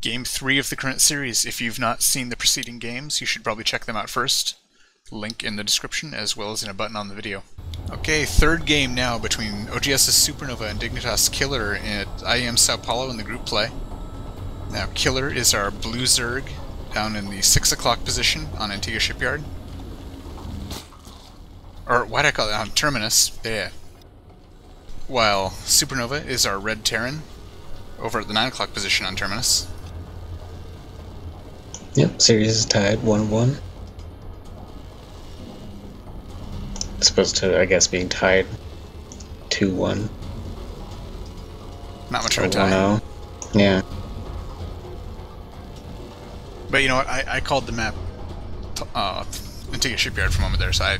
Game 3 of the current series. If you've not seen the preceding games, you should probably check them out first. Link in the description, as well as in a button on the video. Okay, third game now between oGs.Supernova and D.Killer at IEM Sao Paulo in the group play. Now, Killer is our blue Zerg down in the 6 o'clock position on Antigua Shipyard. Or, why'd I call it? On Terminus. Yeah. While Supernova is our red Terran over at the 9 o'clock position on Terminus. Yep, series is tied 1-1. As opposed to, I guess, being tied 2-1. Not much of a tie. 1-0. Yeah. But you know what? I called the map Antigua Shipyard for a moment there, so I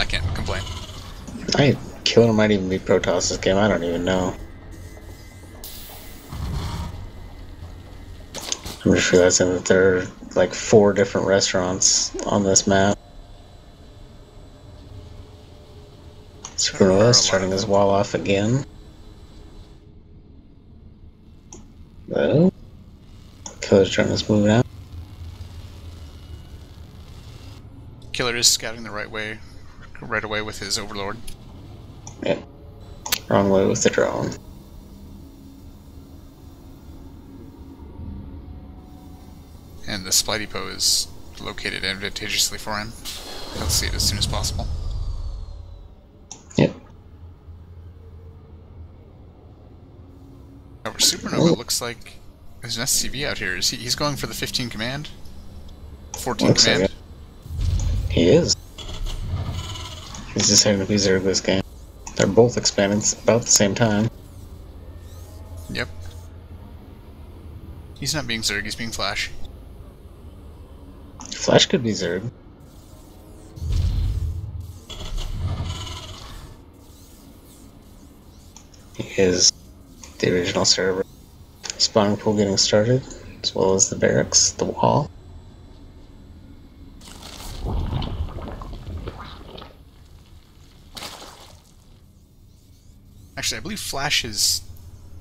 can't complain. Killer might even be Protoss this game, I don't even know. I'm just realizing that there are like 4 different restaurants on this map. Supernova starting his wall off again. Well, Killer's trying to move out. Killer is scouting the right away with his Overlord. Yeah. Wrong way with the drone. And the supply depot is located advantageously for him. Let's see it as soon as possible. Yep. However, Supernova looks like there's an SCV out here. He's going for the 15 command? 14 Looks command? like he is. He's deciding to be Zerg this game. They're both expanding about the same time. Yep. He's not being Zerg, he's being Flash. Flash could be Zerg. He is the original server. Spawning pool getting started, as well as the barracks, the wall. Actually, I believe Flash is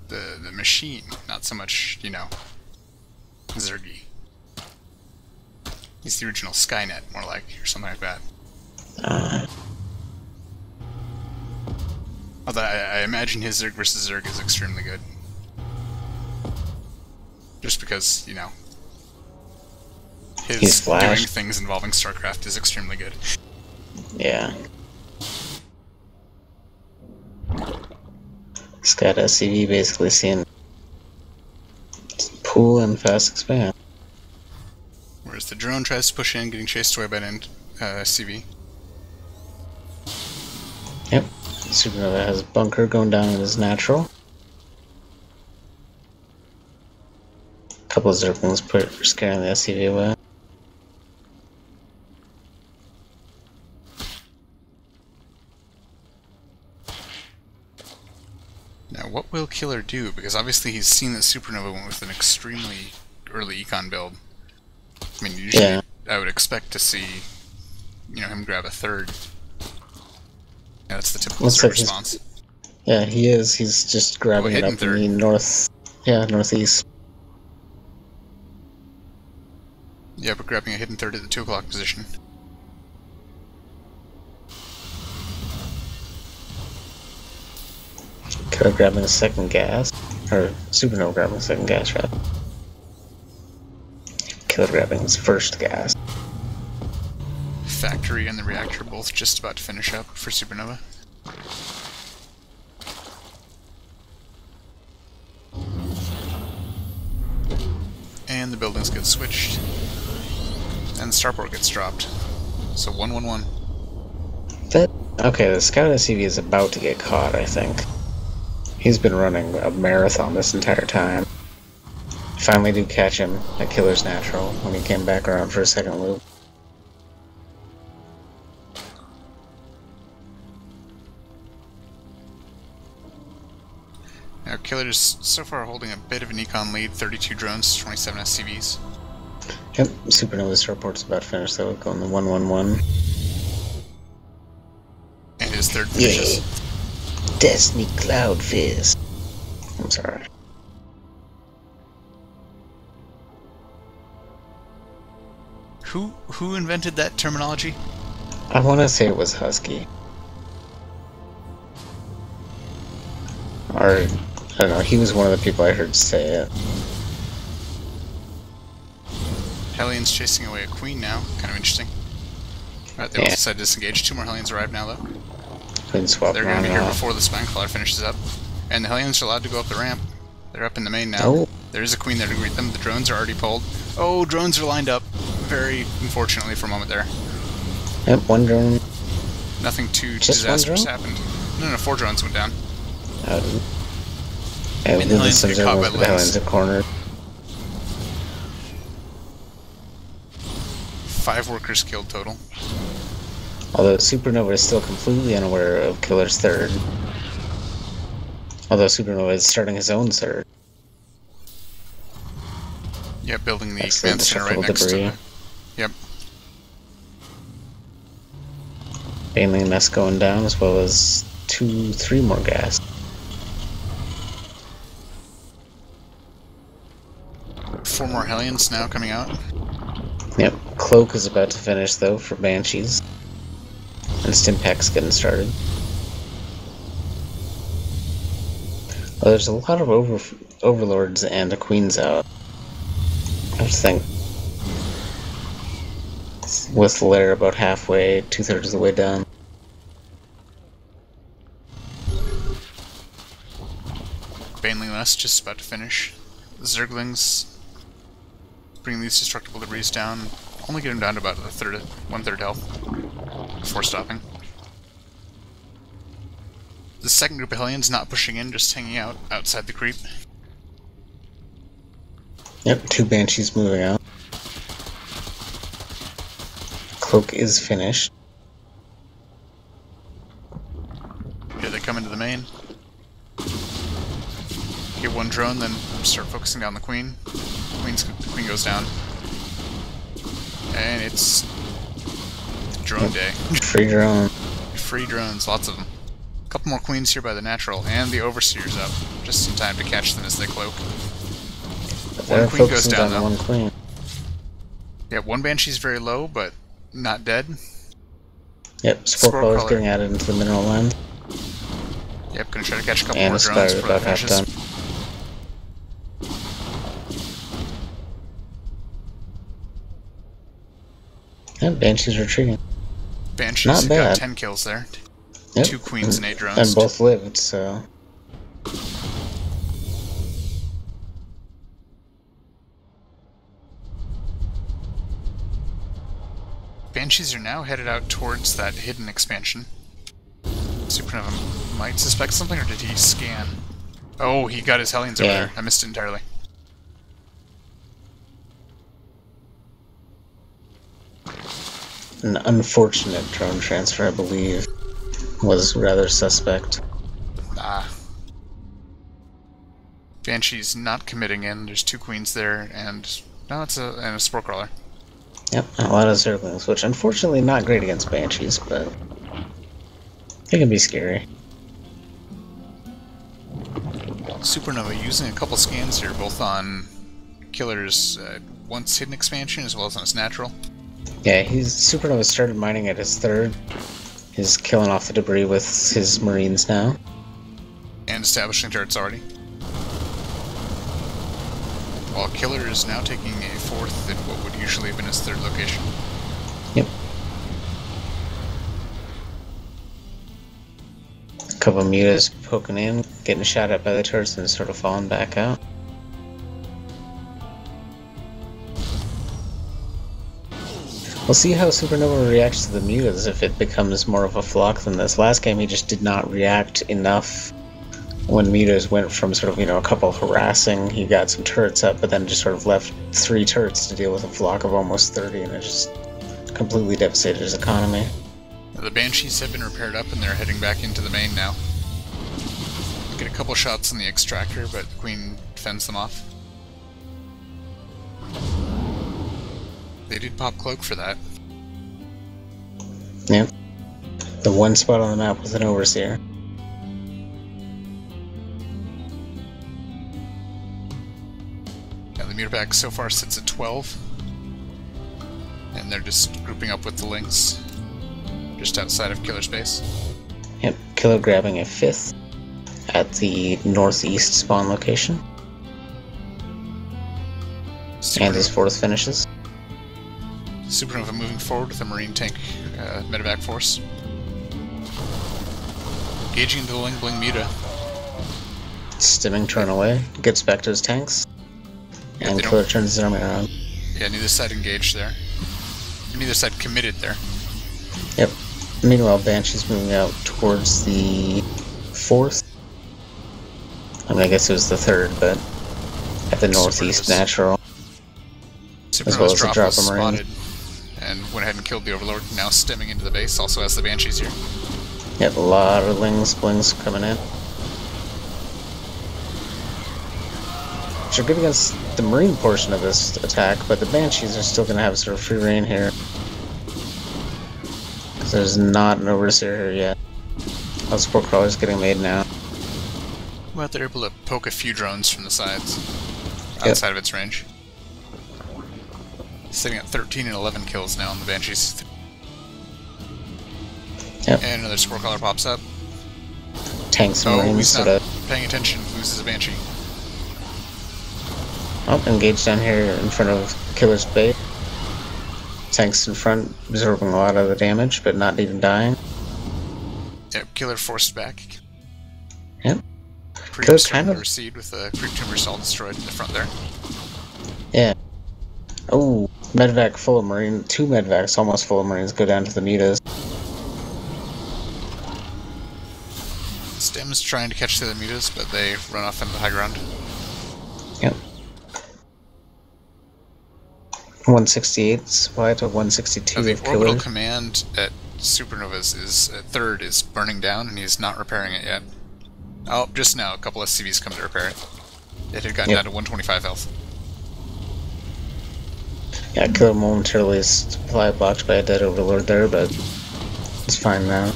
the machine, not so much, you know, Zergy. He's the original Skynet, more like, or something like that. Although I imagine his Zerg versus Zerg is extremely good. Just because, you know, his doing things involving Starcraft is extremely good. Yeah. He's got SCV basically seeing pool and fast expand. Whereas the drone tries to push in, getting chased away by an SCV. Yep. Supernova has a bunker going down in his natural. A couple of Zerglings scaring the SCV away. Now, what will Killer do? Because obviously he's seen that Supernova went with an extremely early econ build. I mean, usually I would expect to see, you know, him grab a third. Yeah, that's the typical response. Yeah, he is. He's just grabbing it up in the northeast. Yeah, but grabbing a hidden third at the 2 o'clock position. Killer grabbing a second gas. Or Supernova grabbing a second gas, right? Killer grabbing his first gas. Factory and the reactor both just about to finish up for Supernova. And the buildings get switched. And the starport gets dropped. So 1-1-1. Okay, the scout SCV is about to get caught, I think. He's been running a marathon this entire time. Finally do catch him at Killer's natural when he came back around for a second loop. Now, Killer's so far holding a bit of an econ lead, 32 drones, 27 SCVs. Yep, Supernova's report's about to finish though, going the 1-1-1. And his third finishes. Yeah. Destiny Cloud Fist. I'm sorry. Who invented that terminology? I want to say it was Husky. Or, I don't know, he was one of the people I heard say it. Hellions chasing away a queen now. Kind of interesting. Alright, they also decided to disengage. 2 more Hellions arrive now, though. Couldn't swap. They're going to be here before the Spinecrawler finishes up. And the Hellions are allowed to go up the ramp. They're up in the main now. Oh. There's a queen there to greet them. The drones are already pulled. Oh, drones are lined up. Very unfortunately for a moment there. Yep, one drone. Nothing too Just disastrous happened. No, 4 drones went down. And the Hellions get caught by the Hellions are cornered. 5 workers killed total. Although Supernova is still completely unaware of Killer's third. Although Supernova is starting his own third. Yep, building the command center right next to him. Yep. Baneling nest going down, as well as 3 more gas. Four more Hellions now coming out. Yep, Cloak is about to finish though for Banshees. And Stimpak's getting started. Well, there's a lot of Overlords and a Queen's out. I just think with Lair about halfway, 2/3 of the way done. Baneling Nest just about to finish. The Zerglings bring these destructible debris down. Only get them down to about 1/3 health before stopping. The second group of Hellions not pushing in, just hanging out outside the creep. Yep, 2 Banshees moving out. Cloak is finished. Here they come into the main. Get 1 drone, then start focusing down the Queen. The Queen goes down. And it's drone day. Free drone. Free drones, lots of them. A couple more Queens here by the Natural, and the Overseer's up, just in time to catch them as they cloak. One Queen goes down, though. 1 Queen. Yeah, 1 Banshee's very low, but not dead. Yep, Spore Crawler's getting added into the mineral lens. Yep, gonna try to catch a couple and more drones before about it half finishes. done. Yep, Banshee's retreating. Banshee's got 10 kills there. Yep. 2 Queens and 8 drones. And both lived, so... Banshees are now headed out towards that hidden expansion. Supernova might suspect something, or did he scan? Oh, he got his Hellions over there. I missed it entirely. An unfortunate drone transfer, I believe, was rather suspect. Ah. Banshee's not committing in. There's 2 Queens there, and no, it's a Spore Crawler. Yep, a lot of Zerglings, which unfortunately not great against Banshees, but they can be scary. Supernova using a couple scans here, both on Killer's once hidden expansion as well as on his natural. Yeah, Supernova started mining at his third. He's killing off the debris with his Marines now. And establishing turrets already. While Killer is now taking a 4th at what would usually have been his 3rd location. Yep. A couple of mutas poking in, getting shot at by the turrets and sort of falling back out. We'll see how Supernova reacts to the mutas if it becomes more of a flock than this. Last game he just did not react enough when mutas went from sort of, a couple harassing, he got some turrets up, but then just sort of left 3 turrets to deal with a flock of almost 30, and it just completely devastated his economy. The Banshees have been repaired up and they're heading back into the main now. Get a couple shots on the extractor, but the Queen fends them off. They did pop Cloak for that. Yeah. The one spot on the map with an Overseer. Yeah, the meter pack so far sits at 12. And they're just grouping up with the Lynx, just outside of Killer's base. Yep, Killer grabbing a 5th at the northeast spawn location. And his 4th finishes. Supernova moving forward with a Marine tank medevac force. Engaging into the Ling Bling Muta. Stimming turn away, gets back to his tanks. Yeah, and Killer turns his army around. Yeah, neither side engaged there. Neither side committed there. Yep. Meanwhile, Banshee's moving out towards the 4th. I mean, I guess it was the 3rd, but at the northeast natural. As well as the drop of Marine. And went ahead and killed the Overlord, now stemming into the base, also has the Banshees here. Yep, a lot of Lings, Blings coming in. Which are good against the Marine portion of this attack, but the Banshees are still going to have sort of free reign here. Because there's not an Overseer here yet. All the support crawlers getting made now. Well, they're able to poke a few drones from the sides, outside of its range. Sitting at 13 and 11 kills now on the Banshees. Yep. And another support crawler pops up. Tanks and Marines he's not paying attention, loses a Banshee. Oh, engaged down here in front of Killer's base. Tanks in front, absorbing a lot of the damage, but not even dying. Yep, Killer forced back. Yep. Creep kind of recede with the Creep Tumors all destroyed in the front there. Yeah. Oh, Medvac full of Marine. 2 Medvacs almost full of Marines go down to the Mutas. Stem's trying to catch the Mutas, but they run off into the high ground. Yep. 168 supply to 162 the of Killer. orbital command at Supernova's is at 3rd is burning down, and he's not repairing it yet. Oh, just now a couple SCVs come to repair it. It had gotten down to 125 health. Yeah, Killer momentarily supply blocked by a dead Overlord there, but it's fine now.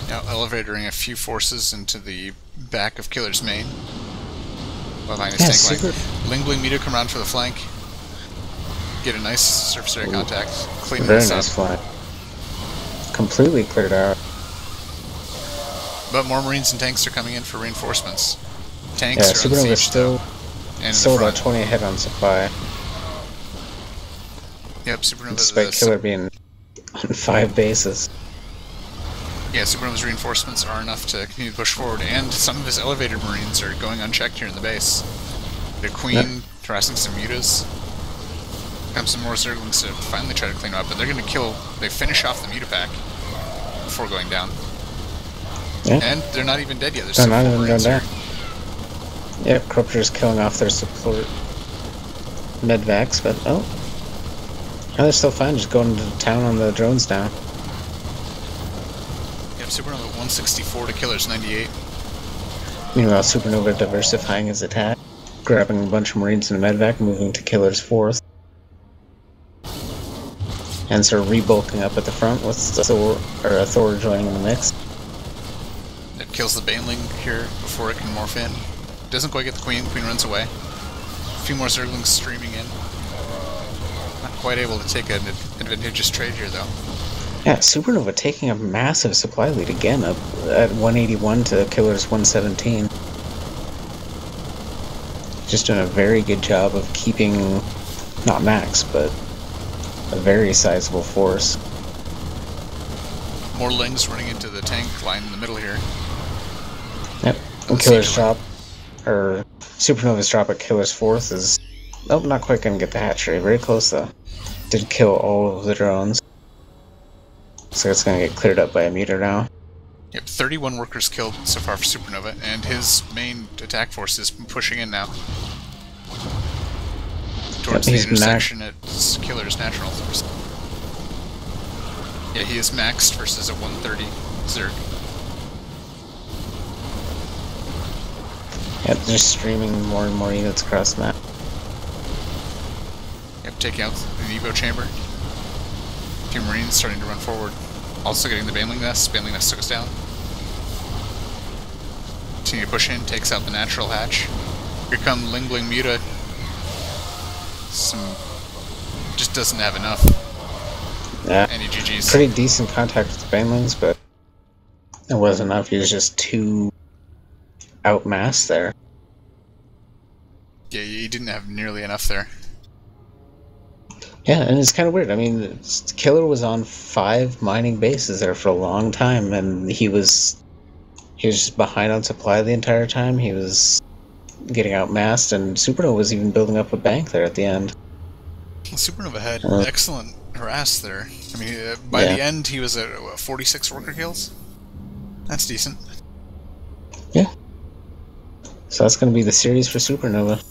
Now elevating a few forces into the back of Killer's main. Behind his tank line. Ling Bling Muta come around for the flank. Get a nice surface area contact. Clean this up. Very nice flank. Completely cleared out. But more Marines and tanks are coming in for reinforcements. Tanks are Supernova's still about 20 ahead on supply. Yep, Supernova. Despite Killer being on 5 bases. Yeah, Supernova's reinforcements are enough to continue to push forward, and some of his elevated Marines are going unchecked here in the base. The Queen harassing some Mutas. Comes some more Zerglings to finally try to clean up, but they're going to kill. They finish off the Muta pack before going down. Yeah. And they're not even dead yet. There's not even done there. Yep, Corruptor's killing off their support Medvacs, but no, they're still fine. Just going to town on the drones now. Yep, Supernova 164 to Killer's 98. Meanwhile, Supernova diversifying his attack, grabbing a bunch of Marines and a Medvac, moving to Killer's 4th. And sort of rebulking up at the front with Thor joining in the mix. It kills the Baneling here before it can morph in. Doesn't quite get the Queen. Queen runs away. A few more Zerglings streaming in. Not quite able to take an advantageous trade here, though. Yeah, Supernova taking a massive supply lead again, up at 181 to Killer's 117. Just doing a very good job of keeping, not max, but a very sizable force. More Lings running into the tank line in the middle here. Yep. And Killer's drop, or Supernova's drop at Killer's 4th is, nope, not quite gonna get the hatchery. Very close though. Did kill all of the drones. So it's gonna get cleared up by a Muta now. Yep, 31 workers killed so far for Supernova, and his main attack force is pushing in now. Towards the intersection at Killer's natural. Yeah, he is maxed versus a 130 Zerg. Yep, just streaming more and more units across the map. Yep, taking out the Evo chamber. A few Marines starting to run forward. Also getting the Baneling Nest. Baneling Nest took us down. Continue to push in, takes out the natural hatch. Here come Ling Bling Muta. Some Just doesn't have enough. Yeah. Any GGs. Pretty decent contact with the banelings, but it wasn't enough. He was just too outmassed there. Yeah, he didn't have nearly enough there. Yeah, and it's kind of weird. I mean, Killer was on 5 mining bases there for a long time, and he was just behind on supply the entire time. He was getting outmassed, and Supernova was even building up a bank there at the end. Well, Supernova had excellent harass there. I mean, by the end, he was at 46 worker kills. That's decent. Yeah. So that's going to be the series for Supernova.